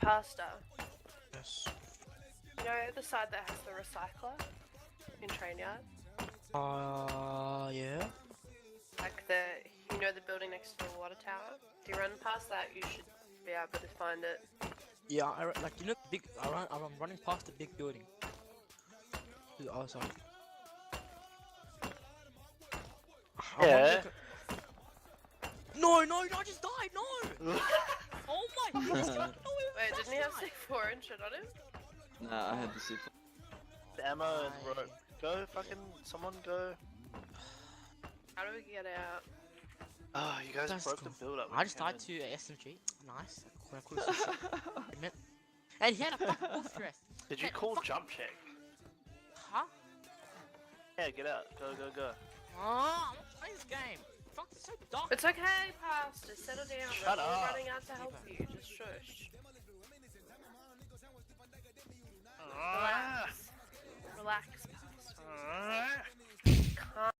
Pastor. Yes. You know the side that has the recycler in train yard? Yeah. Like the building next to the water tower? If you run past that, you should be able to find it. Yeah, like you know, big. I'm running past the big building. To the other side. I'm Yeah. wondering- No, no, I just died. No. Oh my! He just got Wait, didn't he have C4 and shit on him? Nah, I had the C4. Ammo and rope. Go, fucking, someone go. How do we get out? Oh, you guys That's broke cool. the build up. I just died to a SMG. Nice. Cool. And he had a fucking wolf dress. Did you Hey, call fuck- jump check? Huh? Yeah, get out. Go, go, go. Oh, I'm not playing this game. Fuck, it's so dark. It's okay, Pastor. Settle down. Shut We're all up. running out to help you. Just shush. Ah. Relax. Relax, Pastor. Ah. Calm